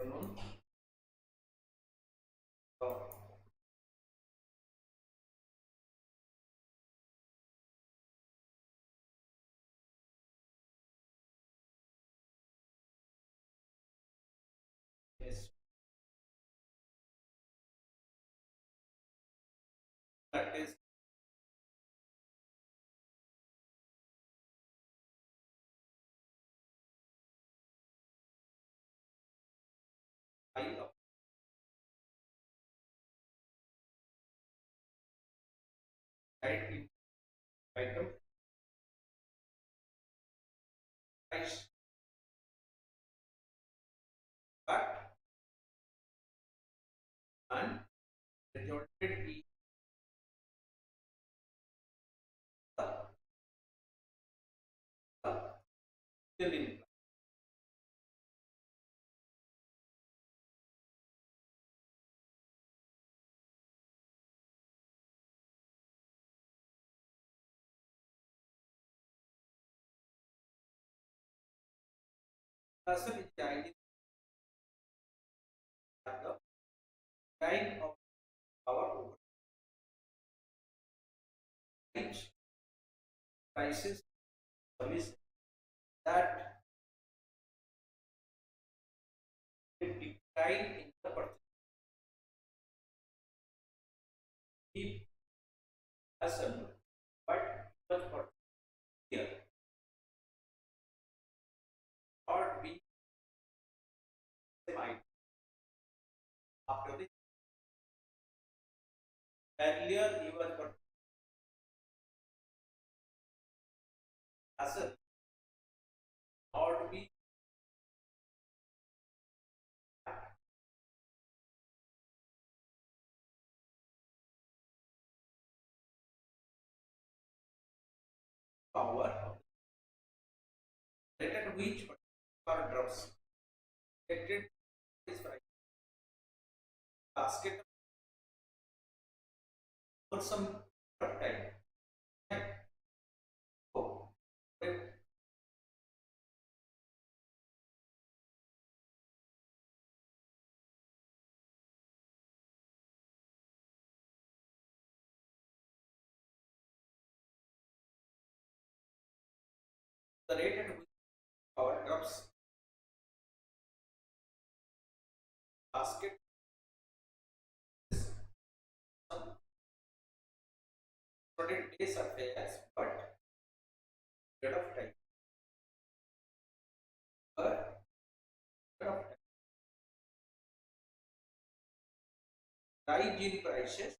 afternoon. So, yes, that is I applied in item price, but and resulted in the still in person is the idea that the kind of our overage prices service that it decline in the purchase keep person, but for here or be semi after this earlier you were for person or be power rate at which power drops rated is price basket for some time. So, the rate at which power drops basket is some product days are fair, but period of time. Per period of time. Rise in prices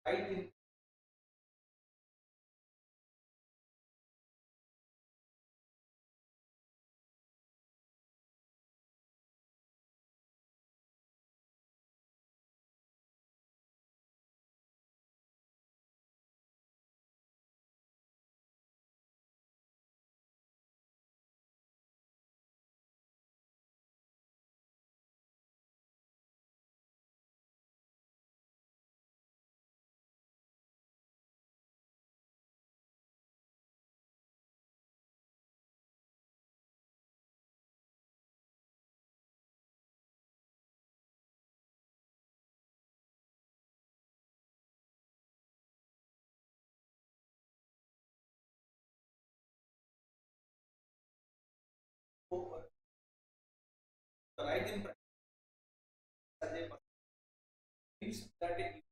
rise in over the rise in price as a means that it is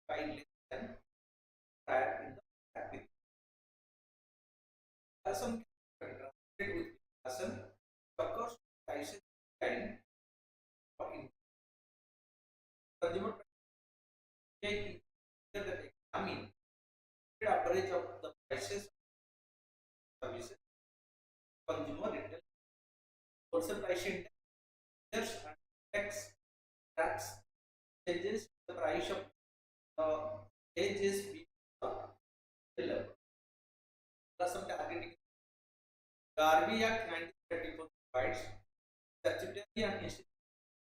less than prior in the traffic. Person contrasted with person occurs prices decline or in consumer price that examine the average of the prices of services consumer retail wholesale price index and tax tracks changes the price of the edges the level. Plus some targeting Garvey Act 1934 provides statutory and institutional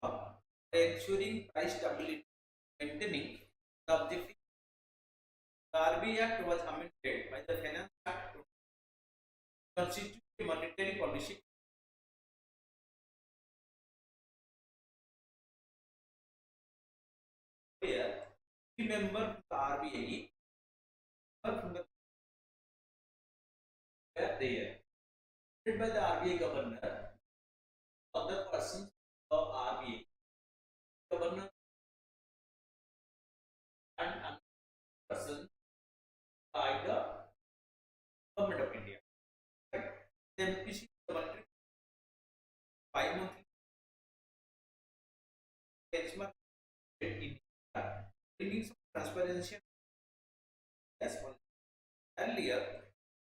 law ensuring price stability, maintaining the objective The RBI Act was amended by the Finance Act to constitute a monetary policy. Where three members of the RBI were from the were there, headed by the RBI governor. Other persons of RBI governor and another person by the government of India. Right? The MPC, the monetary 5-monthly benchmark in India, bringing some transparency as well. Earlier,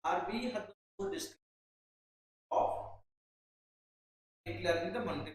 RBI had the full discretion of declaring the monetary.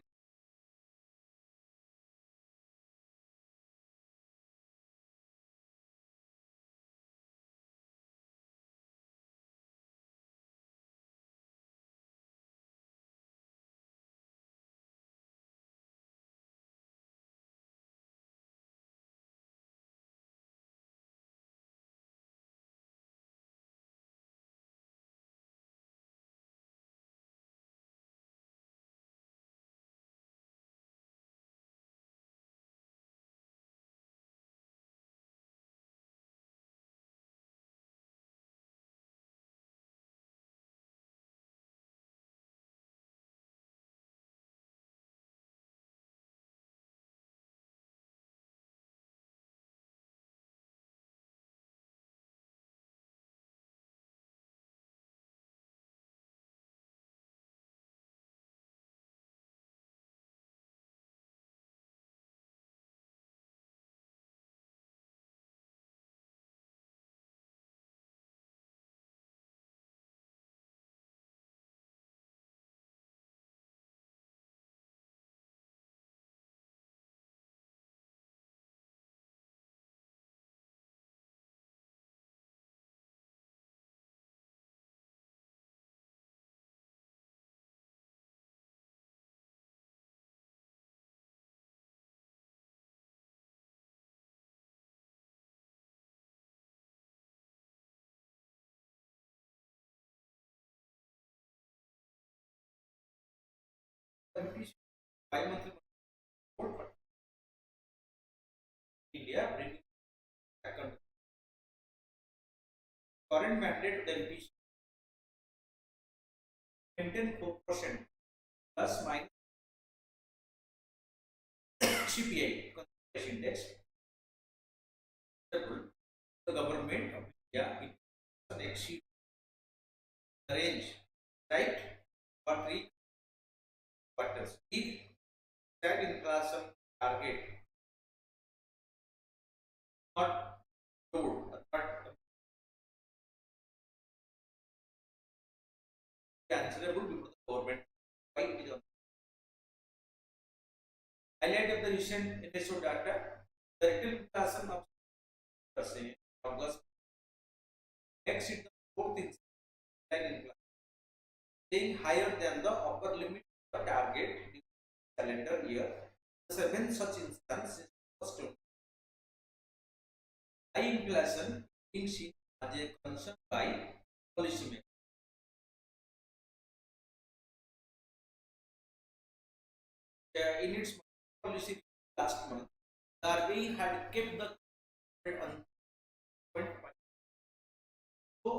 MPC 5-monthly report for India, bringing account. Current mandate of the MPC maintain 4% plus minus CPI concentration index. The government of India it exceed the range, right? For 3 quarters. If that inflation target not told, not answerable before the government, why it is on. Highlight of the recent NSO data, the retail inflation of August exceed the fourth inflation inflation, being higher than the upper limit of the target in the calendar year. Seven such instances was to high inflation being seen as a concern by policymakers. In its policy last month, the RBI had kept the rate on 0.5. So,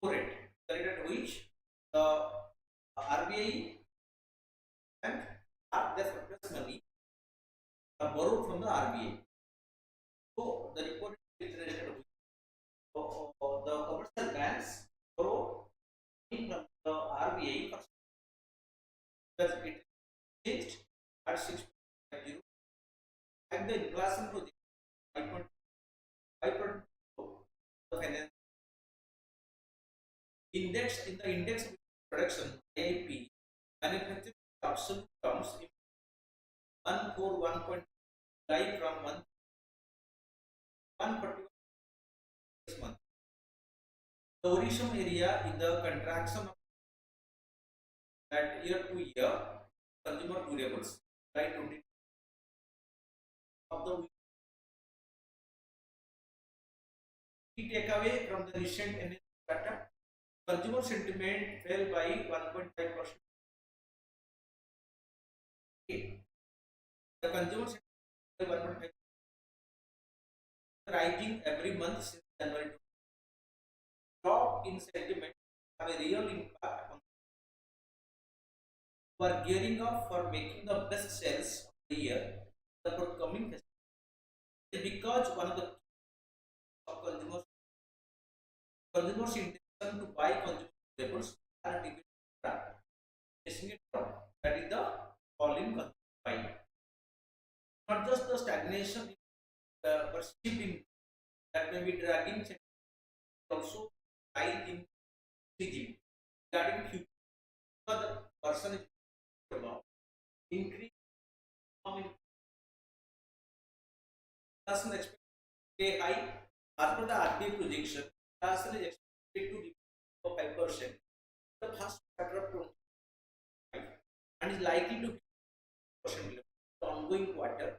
rate, the rate at which the RBI and are their personally borrowed from the RBI. So, the reported interest rate the commercial banks borrow from the RBI first because it changed at 6.0 and the inflation to the 5.5% the finance index in the index of production AIP manufacturing absolute terms in 141.5 from 141 month. The Odisha area in the contraction of that year to year consumer durables by 20 of the Key takeaway from the recent NS data: consumer sentiment fell by 1.5%. The consumer sentiment fell 1.5%, rising every month since January. Drop in sentiment have a real impact on who are gearing up for making the best sales of the year the forthcoming festival. Because one of the of consumers intention to buy consumer staples are facing it down. That is the fall in consumer buying. Not just the stagnation perceived in that may be dragging also high in CGM regarding future. The person is about increase in person expect a high as per the RBI projection. Person is expected to decrease 5% the first quarter of 25 and is likely to percent level the ongoing quarter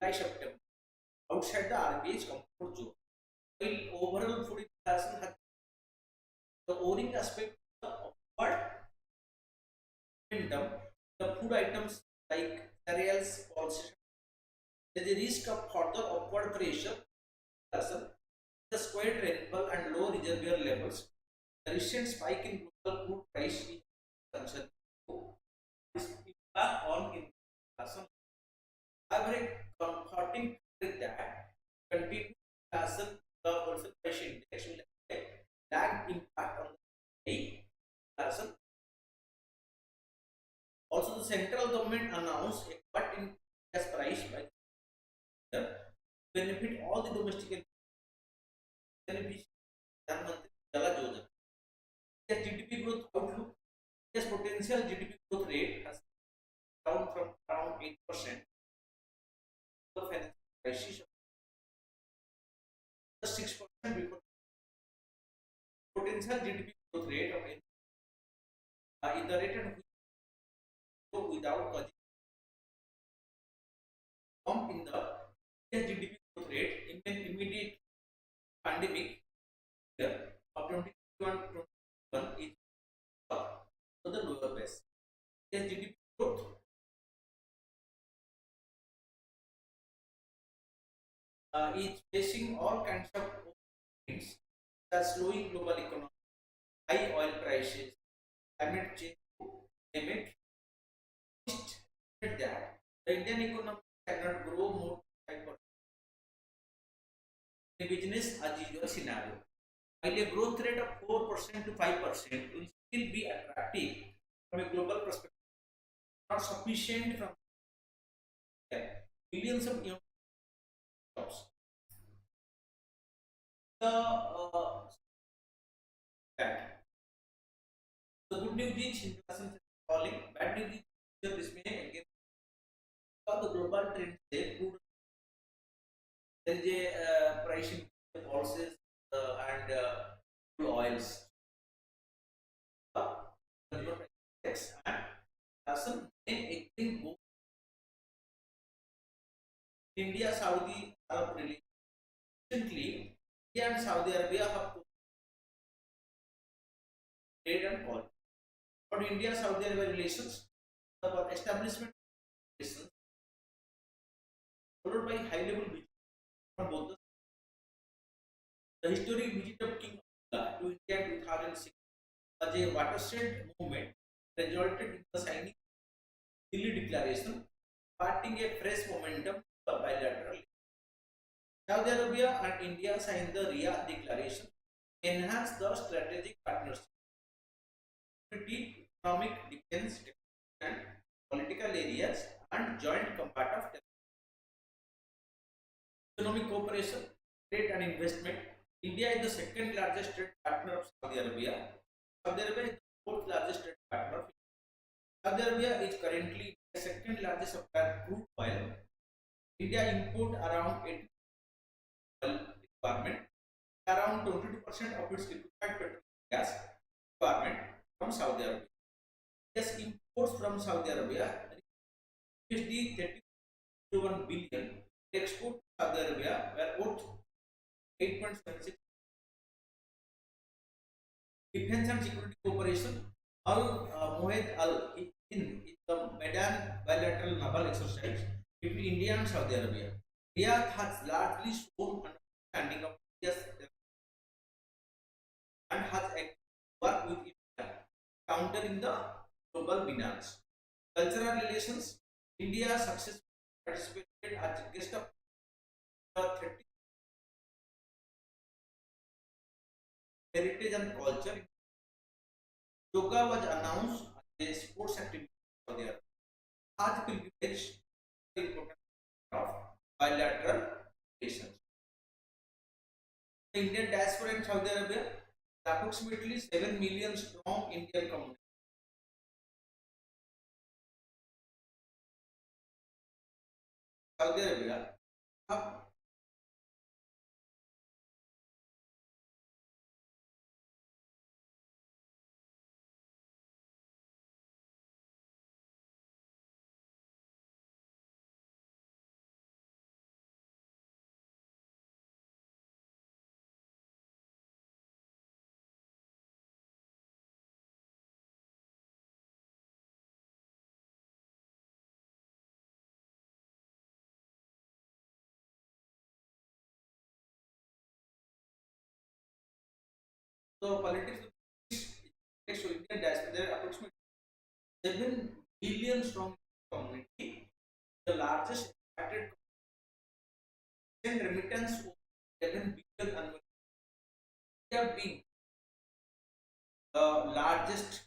by September outside the RBI's comfort zone. While overall food inflation has the owing aspect of the upward momentum, the food items like cereals also there is a risk of further upward pressure. The squared rainfall and low reservoir levels, the recent spike in global food price is concerned. This impact on inflation. However, a comforting with that continued inflation, the wholesale price index will have a lagged impact on the inflation. Also, the central government announced a cut in gas price by benefit all the domestic beneficiaries. The GDP growth outlook, yes, potential GDP growth rate has down from around 8% the financial crisis, just 6% before. Potential GDP growth rate of in the rate at without causing bump in the GDP growth rate in an immediate pandemic year of 2021 is up to the lower base. GDP growth is facing all kinds of things that slowing global economy, high oil prices, climate change, climate that the Indian economy cannot grow more than 5%. A business as usual scenario. While a growth rate of 4% to 5% will still be attractive from a global perspective, not sufficient from billions of young jobs. The good news is inflation is falling. Bad news is this may again the global trend say good. There is a pricing policies and oils. And fashion may again go. India Saudi Arab relations. Recently, India and Saudi Arabia have trade and policy. For India Saudi Arabia relations, the establishment relations followed by high level visit from both the historic visit of King Abdullah to India in 2006 as a watershed movement resulted in the signing Delhi Declaration, starting a fresh momentum for bilateral. Saudi Arabia and India signed the Riyadh Declaration, enhanced the strategic partnership, economic defense and political areas, and joint combat of terrorism. Economic cooperation, trade and investment. India is the second largest trade partner of Saudi Arabia. Saudi Arabia is the fourth largest trade partner of India. Saudi Arabia is currently the second largest supplier of crude oil. India import around 80% oil requirement, around 22% of its liquefied petroleum gas requirement from Saudi Arabia. Yes, imports from Saudi Arabia USD 31 billion. Export to Saudi Arabia were worth 8.76 Defense and security cooperation. Al Mohed Al in the Medan bilateral naval exercise between India and Saudi Arabia. India has largely shown understanding of India's and has worked with India countering the global finance. Cultural relations. India successfully participated as a guest of the 30 heritage and culture. Yoga was announced as a sports activity for their Hajj pilgrimage, important of bilateral relations. The Indian diaspora in Saudi Arabia, approximately 7 million strong Indian community. Saudi Arabia have the politics so Indian diaspora there are approximately 7 million strong community, the largest impacted send remittance of 11 billion annually. India being the largest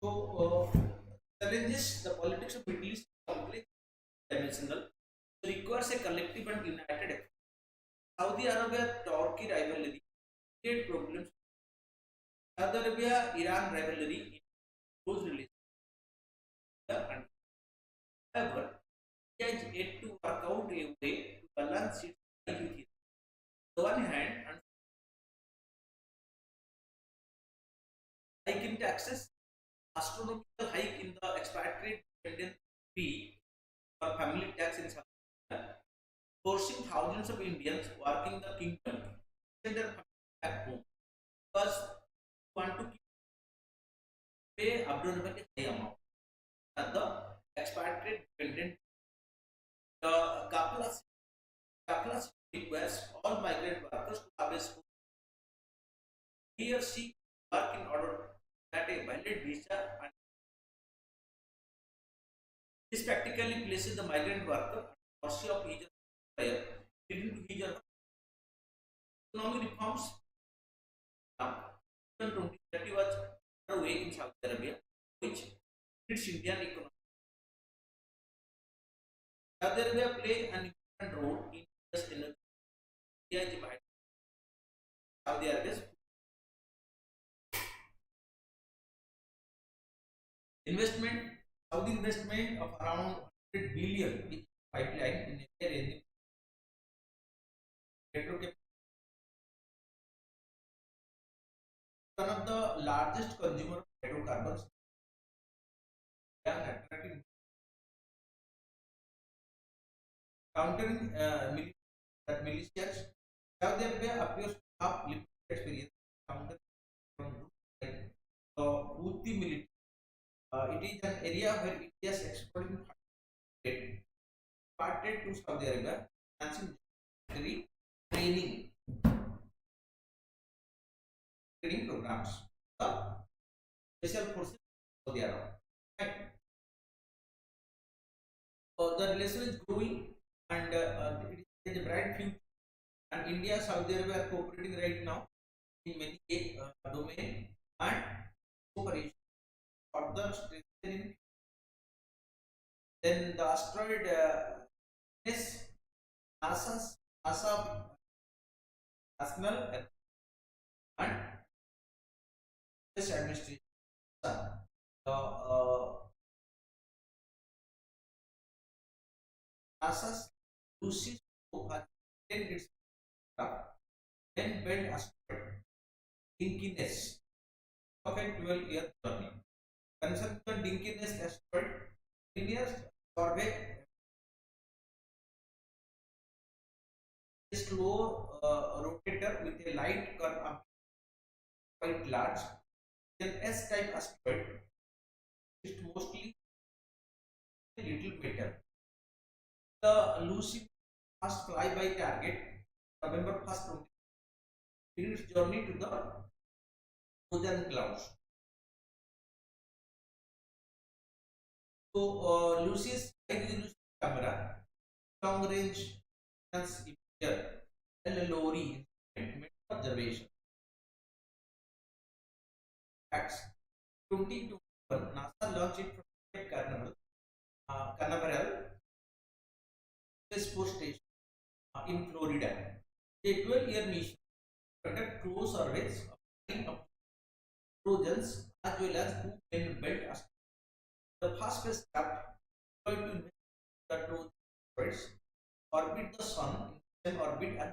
so challenges the politics of Middle East complex dimensional requires a collective and united effort. Saudi Arabia Turkey rivalry create problems. Saudi Arabia Iran rivalry in close relations. And however, India is yet to work out a way to balance its ties with it. On the one hand, and hike in taxes, astronomical hike in the expatriate dependent fee for family tax in Saudi Arabia, forcing thousands of Indians working in the kingdom to send their family back home because they want to pay abnormally high amount. And the expatriate dependent Kaplas requires all migrant workers to have a school. He or she work in order that a valid visa and this practically places the migrant worker at the mercy of his employer, leading to his economic reforms. Even 2030 was underway in Saudi Arabia, which hits Indian economy. Saudi Arabia play an important role in this energy. India is behind Saudi Arabia's investment. Saudi investment of around 100 billion in pipeline in area petrochemical, one of the largest consumer of hydrocarbons and attracting countering militias. Saudi Arabia appears to have limited experience countering from groups like the Houthi military. It is an area where India's exporting parted to Saudi Arabia, financing military training programs. The special forces of the Arab. Right. The relation is growing and it is a bright future. And India, Saudi Arabia are cooperating right now in many domain and cooperation further strengthening. Then the asteroid is NASA National and Space Administration. NASA's Lucy has extended its then built asteroid Dinkiness of a 12-year journey. Concerning the Dinkiness asteroid, India's survey a slow rotator with a light curve quite large. An S-type asteroid is mostly a little better. The Lucy first flyby target November 1st in its journey to the northern clouds. So Lucy's high resolution camera, long range imager, and LORI instrument made observation. Facts: 2021, NASA launched it from Canaveral Space Force Station in Florida. A 12-year mission conduct close surveys of Trojans as well as who can build asteroids. The first spacecraft deployed to investigate the Trojan asteroids orbit the Sun in the same orbit and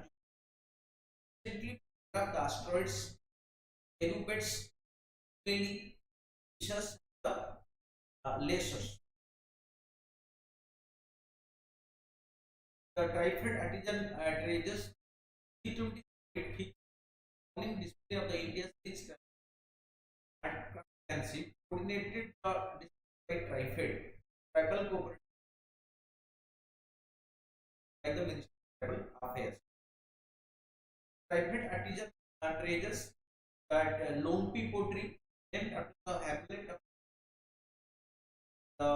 recently photographed the asteroids Erupets, mainly the lasers. The Trifid antigen traces T20 morning display of the India's six and comprehensive coordinated display Trifid tribal cooperation by the Ministry of Tribal Affairs. Trifid antigen traces that lone pea pottery named after the hamlet of the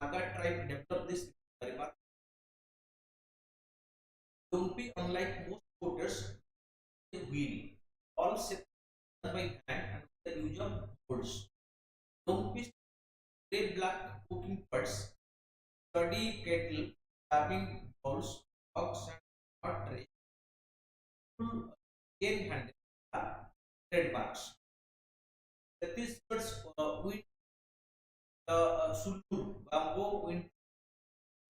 Naga tribe developed this remark. Lumpy, unlike most porters, is a wheel, all set by hand and with the use of boards. Lumpy's grey black cooking pots, sturdy kettle, tapping bowls, box and hot tray, full cane handle, trademarks. Chhattisgarh's wind, Sulur, bamboo wind,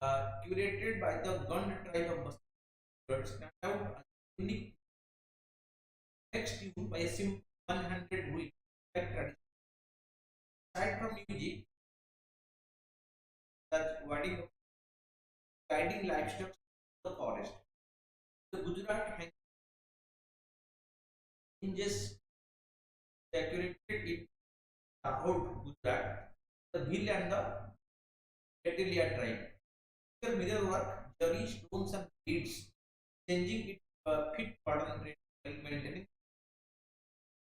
curated by the Gund tribe of Bastard, stand out as unique next tuned by a simple 100 wheel tradition. Aside from UG, such guiding livestock to the forest. The Gujarat hinges decorated in Lahore, Gujarat, the Bhil and the Catelia tribe. The mirror work, jari, stones and beads, changing its fit pattern while maintaining.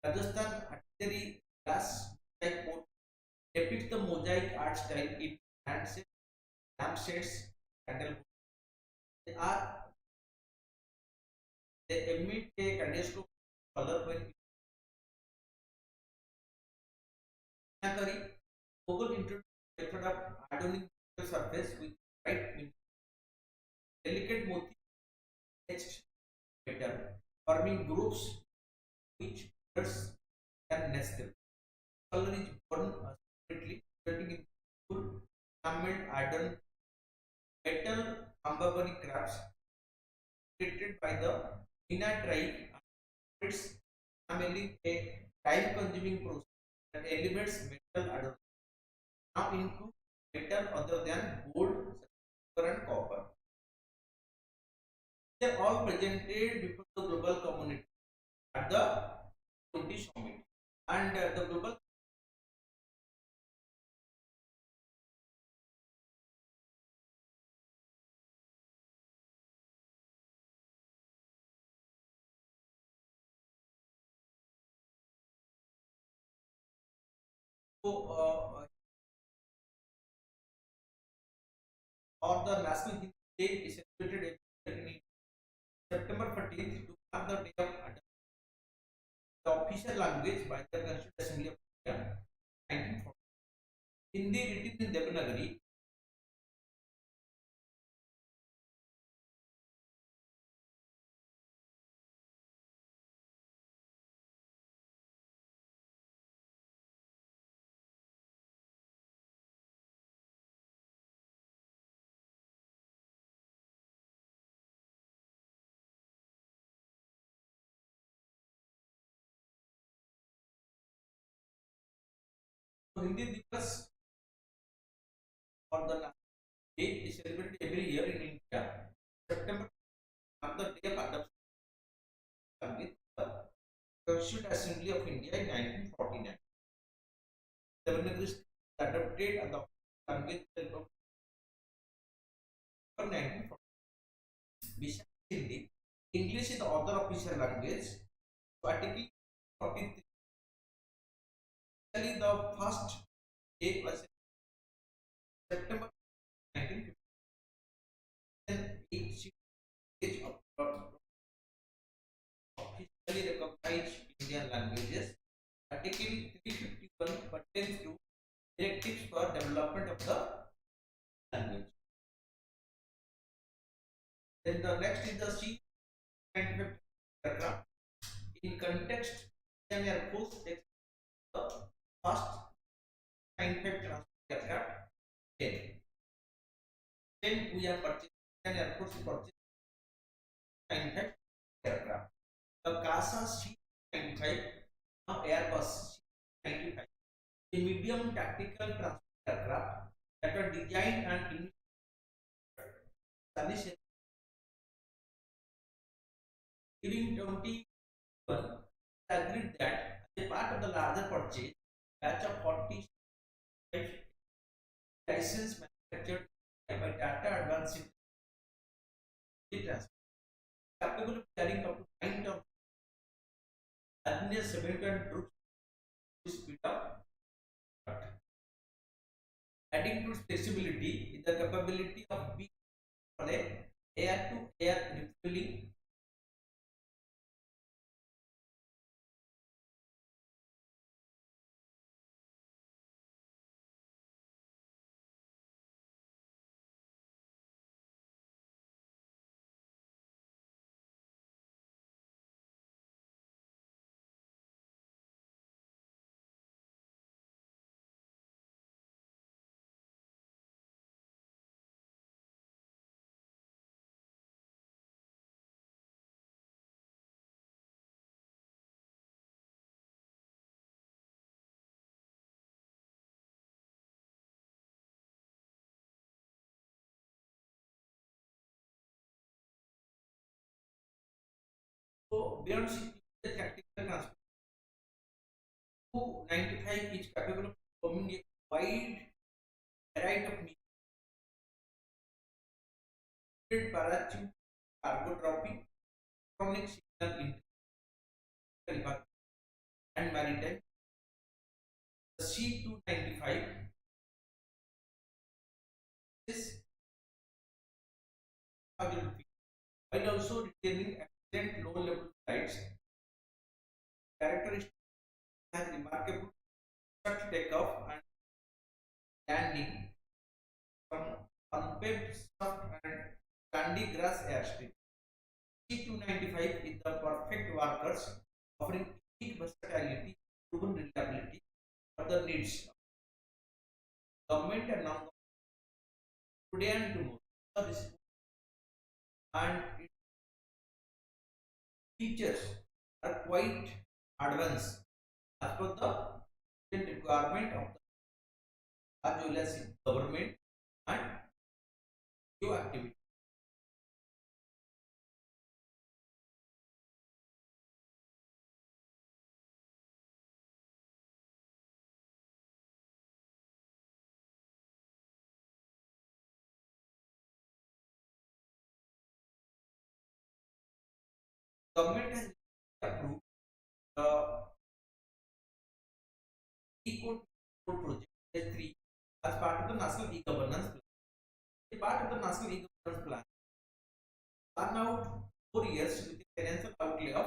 Rajasthan artillery glass type boat depicts the mosaic art style in lampshades, candle. They are they emit a kaleidoscope color when Nakari Google introduced the method of adorning the surface with bright delicate motif etched metal, forming groups which birds can nest in. Color is born separately, resulting in full enamelled iron metal ambabani crafts created by the Mina tribe. It's enameling a time-consuming process that elevates metal adornment. Now include metal other than gold, silver, and copper. They are all presented before the global community at the 20 summit, and the global So, or the National Hindi Day is celebrated every year in September 14th to mark the day of adoption, the official language by the Constituent Assembly of India, 1940. Hindi written in Devanagari. So, Hindi Divas or the National Day is celebrated every year in India. September on the day of adoption with the Constituent Assembly of India in 1949. Devanagari is adopted and the language of 1940. Besides Hindi, English is the other official language. So, Article 43, the first day was September 1950. Then each stage of officially recognized Indian languages. Article 351 pertains to directives for development of the language. Then the next is the C-95 aircraft. In context, Indian Air Force takes the first 95 transport aircraft. 10. Then we are purchasing Indian Air Force purchased 95 aircraft. The CASA C-95, now Airbus C-95, a medium tactical transport aircraft that were designed and established during 21 agreed that as a part of the larger purchase, batch of 40 license manufactured by Tata Advanced Transport capable of carrying up to 9 tons as 7 troops to speed up. Adding to its flexibility is the capability of being air-to-air refueling. So beyond the tactical transport, 295 is capable of performing a wide variety of needed parachute cargo dropping, electronic signal in and maritime. The C-295 is while also retaining excellent low-level flights. Characteristic has remarkable short takeoff and landing from unpaved soft and sandy grass airstrip. C-295 is the perfect workers, offering unique versatility, proven reliability for the needs of government and non-government today and tomorrow. And its features are quite advanced as per the requirement of the as well as government and new activity. Government has approved the E code project phase 3 as part of the national e-governance plan. A part of the national e-governance plan, plan out 4 years with a financial outlay of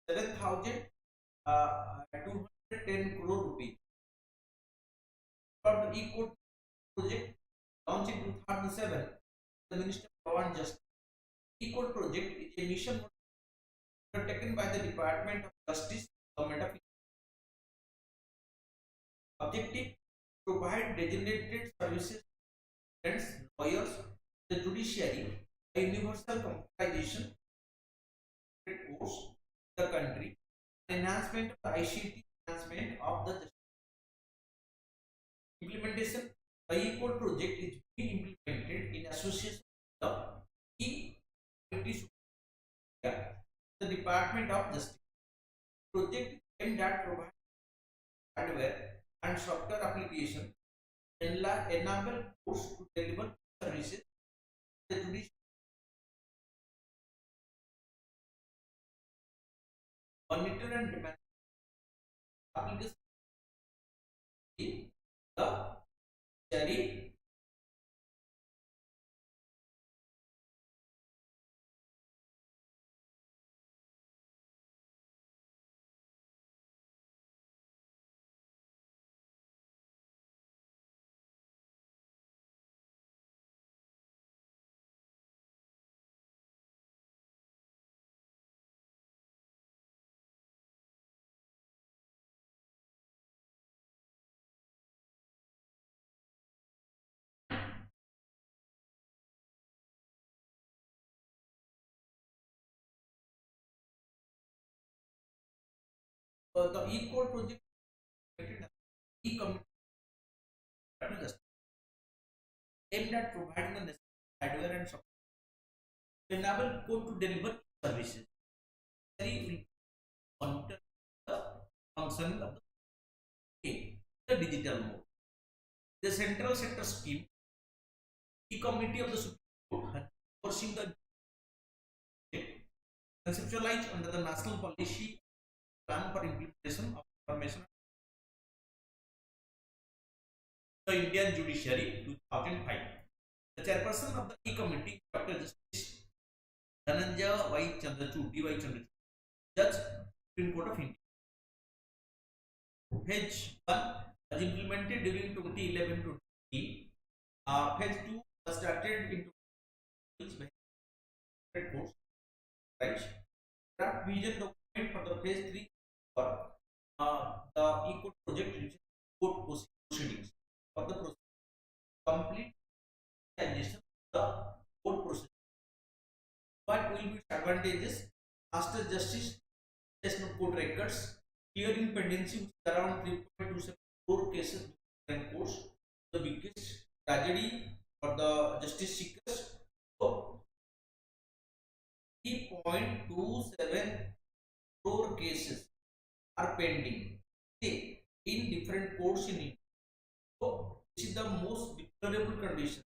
7,210 crore rupees. For the e-code project launched in 2007, the Minister of Law and Justice. E-code project is a mission undertaken by the Department of Justice, Government of India. Objective: provide designated services to lawyers, the judiciary, a universal computerization course in the country, enhancement of the ICT, enhancement of the justice. Implementation: the e-code project is being implemented in association with the e-committee, the Department of Justice. Project aimed at providing hardware and software application enable courts to deliver services to the judiciary, monitor and manage applications in the judiciary. The e-code project e-committee aimed at providing the necessary hardware and software to enable code to deliver services. Very monitor the functioning of the digital mode. The central sector scheme, e-committee of the Supreme Court had overseen the conceptualized under the National Policy Plan for Implementation of Information the Indian Judiciary 2005. The chairperson of the e-committee, Dr. Justice Dhananjay Y. Chandrachud, D.Y. Chandrachud, Judge, Supreme Court of India. Phase 1 was implemented during 2011-2013. Phase 2 was started in 2012 course. Right? Draft vision document for the phase 3 for the e-code project is code proceedings for the process. Complete transition of the code process. What will be its advantages? Faster justice, test of code records, clearing pendency around 3.27 crore cases in courts, the biggest tragedy for the justice seekers. So 3.27 crore cases are pending in different courts in India. So this is the most deplorable condition.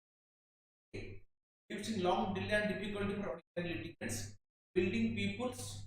It's long delay and difficulty for litigants, building people's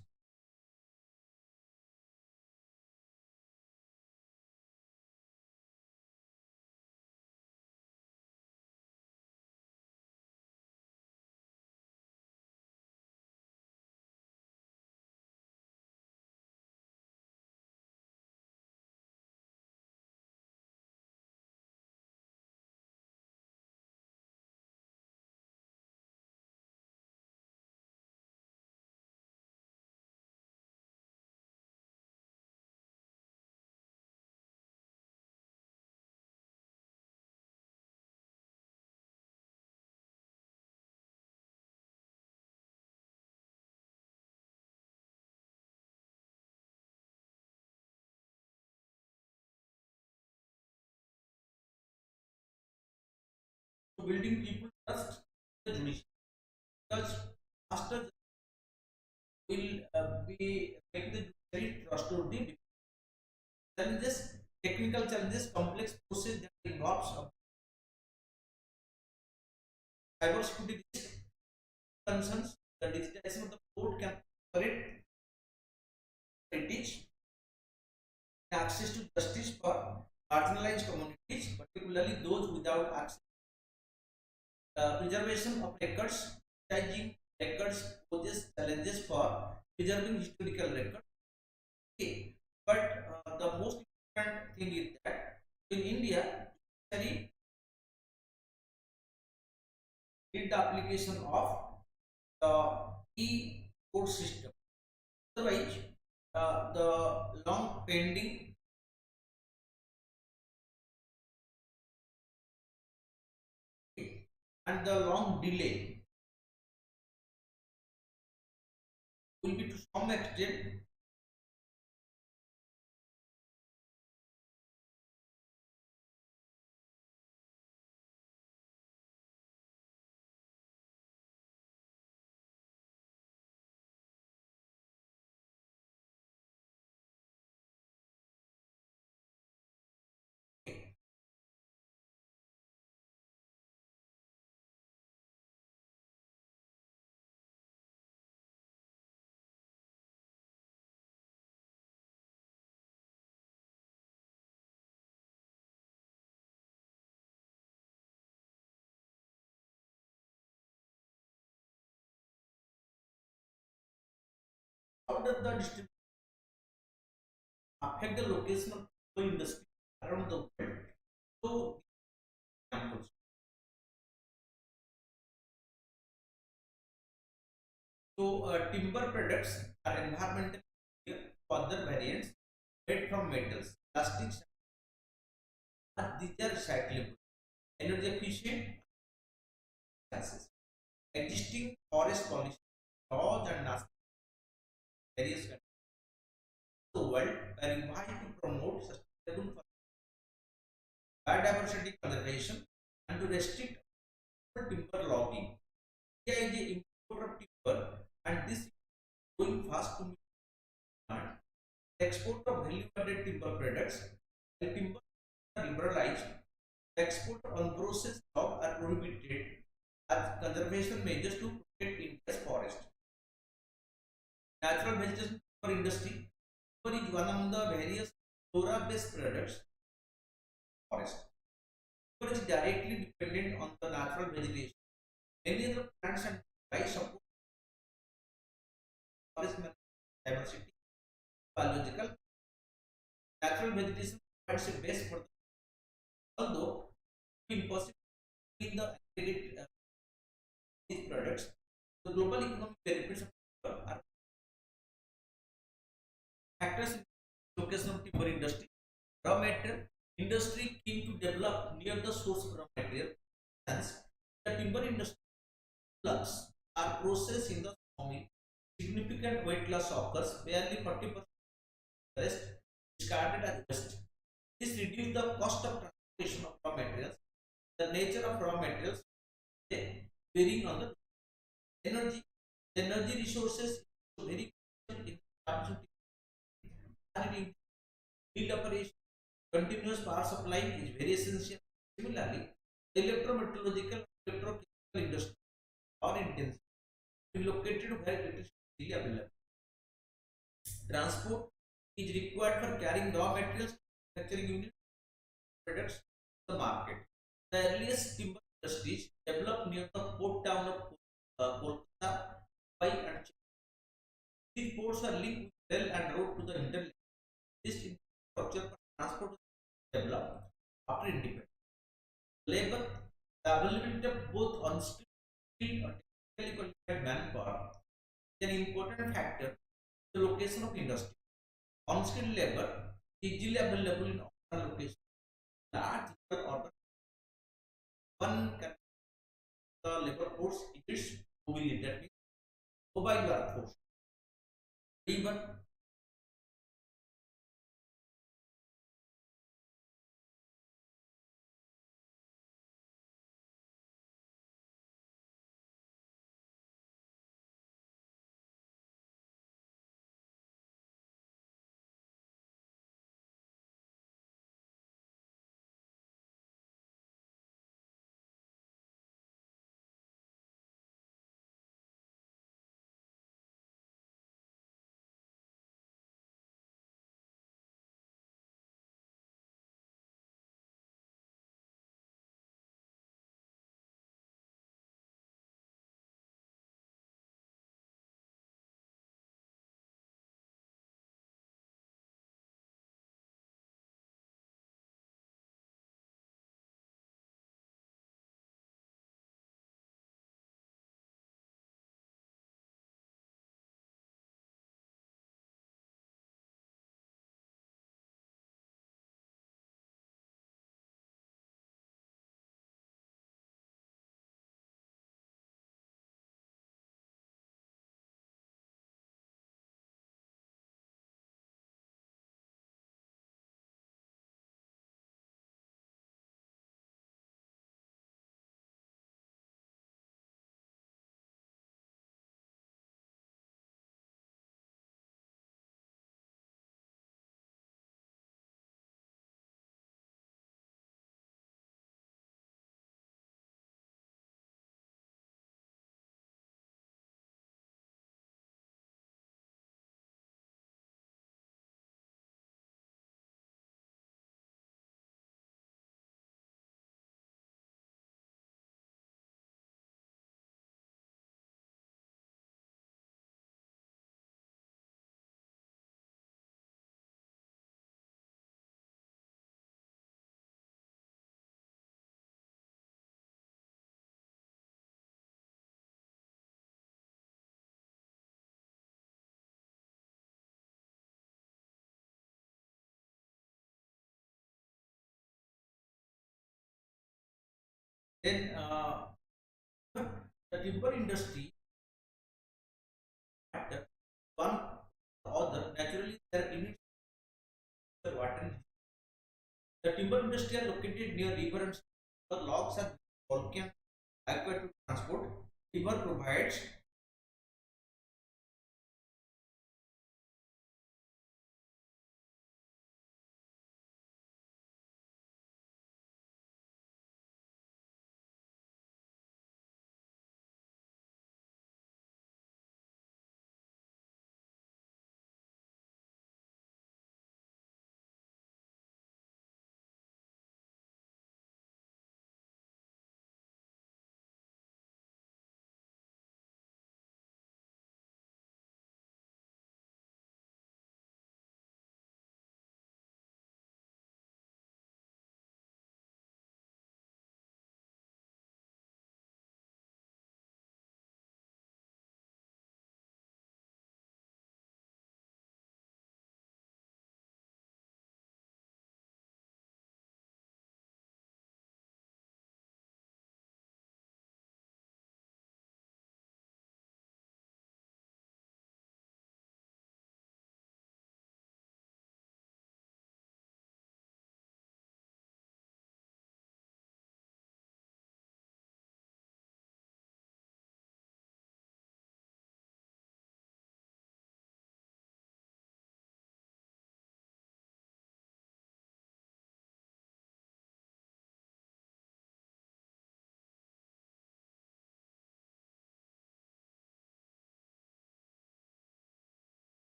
building people trust the judiciary. Because faster will be make the judiciary trustworthy. Challenges, technical challenges, complex process that involves cybersecurity risk concerns. The digitization of the code can teach access to justice for marginalized communities, particularly those without access. Preservation of records, digitizing records poses challenges for preserving historical records. Okay, but the most important thing is that in India, judiciary did the application of the e-court system. Otherwise, the long pending and the long delay will be to some extent how does the distribution affect the location of the industry around the world? So, examples. So, timber products are environmentally friendly for other variants made from metals, plastics, and these are recyclable, energy efficient gases. Existing forest policy laws and national various countries of the world are required to promote sustainable biodiversity conservation and to restrict timber logging. India is the importer of timber, and this is growing fast to meet demand. Export of value-added timber products, while timber are liberalized, the export of unprocessed logs are prohibited as conservation measures to protect India's forest. Natural vegetation for industry. Timber is one of the various flora-based products forest. Timber is directly dependent on the natural vegetation. Many other plants and trees support forest diversity, biological. Natural vegetation provides a base for the, although impossible in the aggregate these products, the global economic benefits of timber are factors in location of timber industry. Raw material industry keen to develop near the source of raw material. Hence, the timber industry plugs are processed in the sawmill. Significant weight loss occurs, barely 40% rest discarded as waste. This reduces the cost of transportation of raw materials. The nature of raw materials varying on the energy. Energy resources is very in field operation. Continuous power supply is very essential. Similarly, the electrometallurgical electrochemical industry are intensive, located where electricity is available. Transport is required for carrying raw materials, manufacturing units, products to the market. The earliest timber industries developed near the port town of Kolkata, Mumbai, and Chennai. These ports are linked with rail and road to the hinterland. This infrastructure for transport was developed after independence. Labor, the availability of both unskilled or technically qualified manpower is an important factor in the location of industry. Unskilled labor easily available in urban locations. Large urban one can the labor force is mobility, that means mobile workforce. Even Then the timber industry, one or other, naturally there limits the water. The timber industry are located near river and the logs are volcanic adequate to transport. Timber provides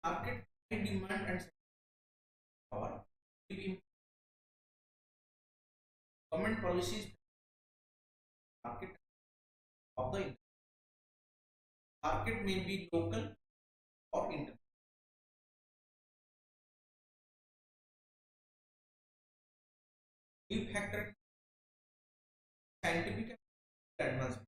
market demand and power. Government policies market of the market may be local or international. New factor scientific advancement.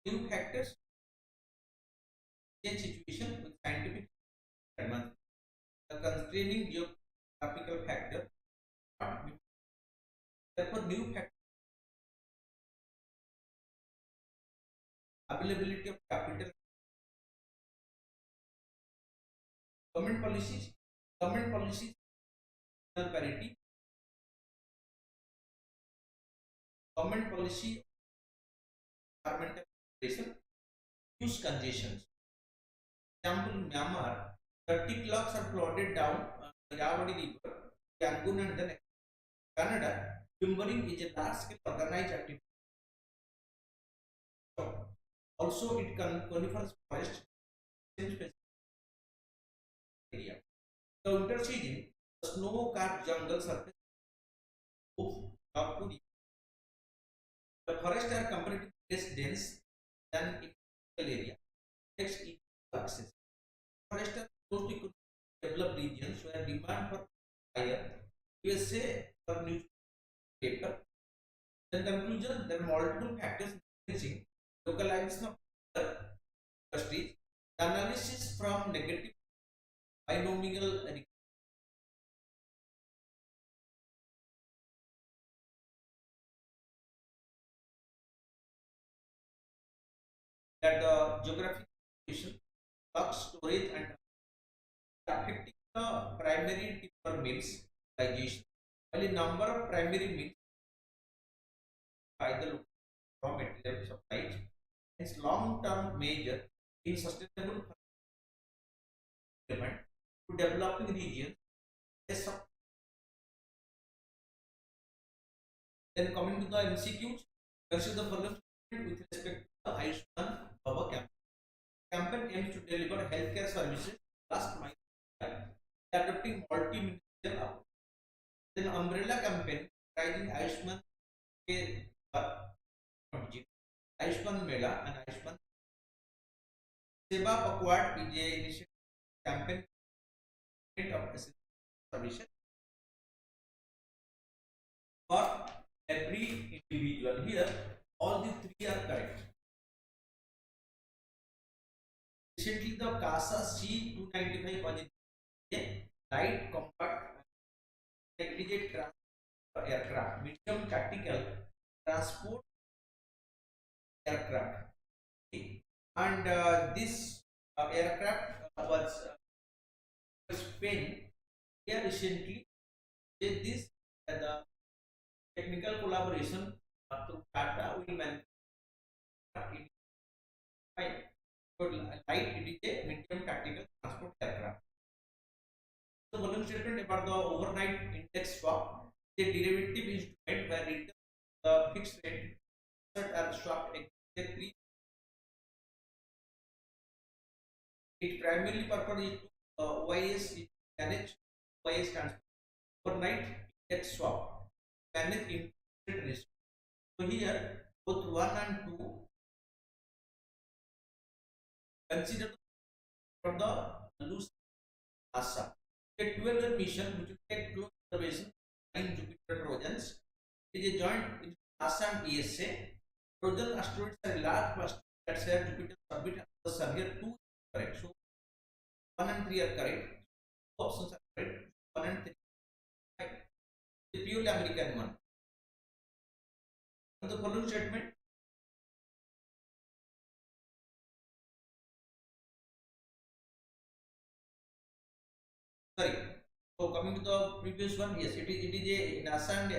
New factors change situation with scientific advancement. The constraining geographical factor, therefore new factor availability of capital, government policies, government policies, parity, government policy, environmental regulation, use congestions. Example, Myanmar, 30 clocks are floated down Irrawaddy River, Yangon and then Canada. Timbering is a large-scale organized activity. Also, it conifers forest area. The winter season, the snow-capped jungle surface moves up to the forests are comparatively less dense than in coastal area. Next, access. Forests are mostly developed regions where demand for higher. USA for newspaper. In conclusion, there are multiple factors influencing localization of industries. The analysis from negative binomial that the geographic situation, stock storage and affecting the primary timber mills utilization. While a number of primary mills by the raw material supplies, its long-term measure in sustainable development to developing regions Yes, sir. Then coming to the MCQs, consider the following statement with respect to the Ayushman Bhava campaign. Campaign aims to deliver healthcare services last mile by adopting multi-ministerial approach. Then umbrella campaign rising Ayushman Ayushman Mela and Ayushman Seva Pakwad is a initiative campaign of essential services for every individual. Here, all the three are correct. Recently, the CASA C295 was a light compact intelligent transport aircraft, medium tactical transport aircraft. Okay. And this aircraft was Spain here recently did this the technical collaboration through Tata will manufacture it fine. So light it is a medium tactical transport aircraft. The volume statement about the overnight index swap, the derivative instrument where return the fixed rate are swapped exactly. It primarily purpose is to OAS is manage OAS transport overnight index swap manage interest risk. So here both 1 and 2 consider for the loose NASA. A 12-year mission which will take close observation in Jupiter Trojans. It is a joint with NASA and ESA. Trojan asteroids are a large cluster that share Jupiter's orbit and the Sun. Here 2 is correct. So 1 and 3 are correct. Two options are correct. 1 and 3 right. The purely American one. And the following statement. Sorry. So coming to the previous one, yes, it is a NASA and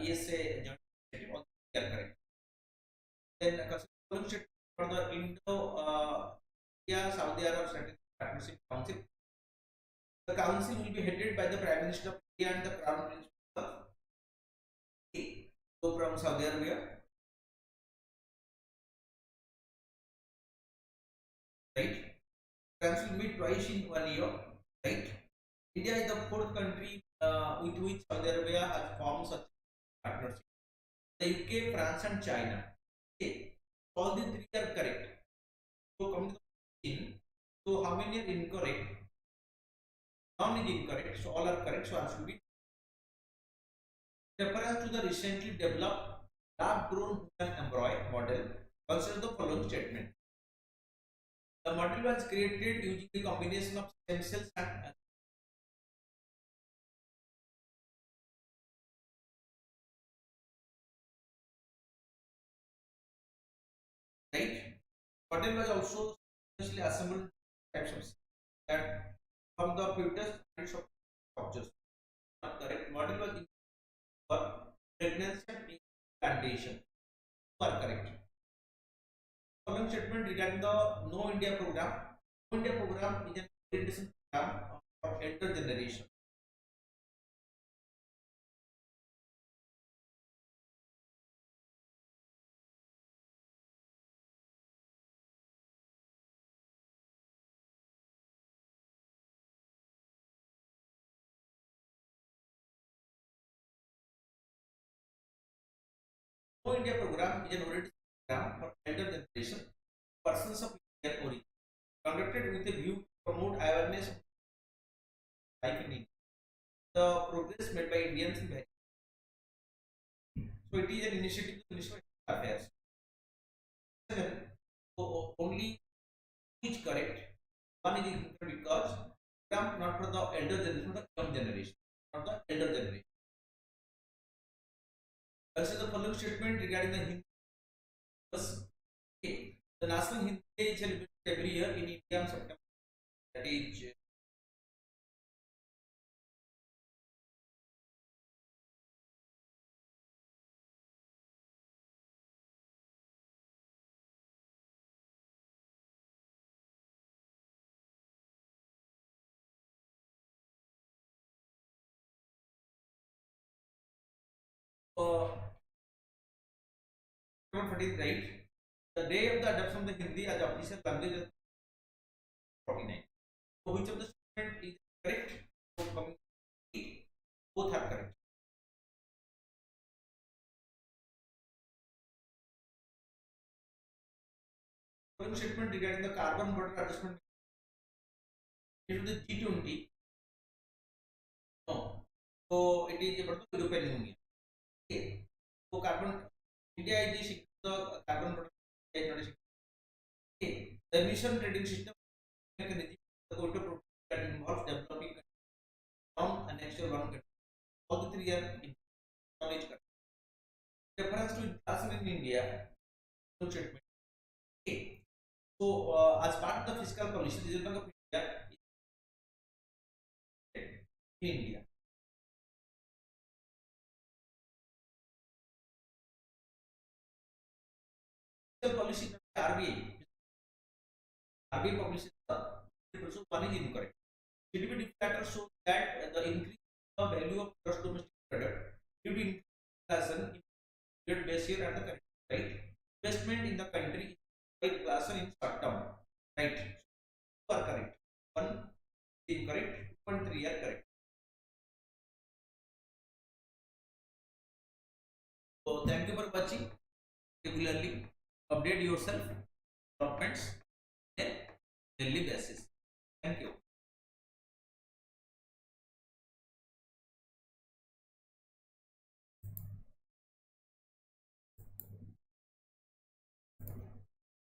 ESA joint initiative. All three are correct. Then following statement for the India Saudi Arab Strategic Partnership Council. The council will be headed by the Prime Minister of India and the Crown Prince of so from Saudi Arabia. Right? Council meet twice in 1 year. Right? India is the fourth country with which Saudi Arabia has formed such partnership. The UK, France, and China. Okay? All the three are correct. So coming to the question, so how many are incorrect? None is incorrect. So all are correct. So answer will be reference to the recently developed lab-grown human embryo model. Consider the following statement. The model was created using the combination of stem cells and right. Model was also specially assembled types of cells that from the fetus and structures. Not correct. Model was used for pregnancy and implantation. Are correct. Following statement regarding the No India program. No India program is an orientation program for elder generation. No India program is an orientation program for elder generation persons of Indian origin, conducted with a view to promote awareness of life in India. The progress made by Indians in Bharat. So it is an initiative of the Ministry of Affairs. So only two is correct. One is incorrect because program not for the elder generation, the young generation, not the elder generation. Consider the following statement regarding the Hindi. Okay. The National Hindi Day is celebrated every year in India on September. That is what is right? The day of the adoption of the Hindi as official language is 49. So which of the statement is correct? So coming both are correct. One statement regarding the carbon border adjustment into the G20. No. So it is about the European Union. Okay. So carbon India is the carbon border is not a signatory. Okay. The emission trading system mechanism the going to program that involves developing from an actual one country. All the three are in knowledge. Reference to inflation in India. No statement. Okay. So as part of the fiscal policy, the Reserve Bank of India is in India. Fiscal policy RBI publishes the also one is incorrect. GDP deflator shows that the increase in the value of gross domestic product due to inflation in period base year and the current right. Investment in the country is inflation in short term right. Two are correct. One is incorrect. 2 and 3 are correct. So thank you for watching. Regularly update yourself developments on a daily basis.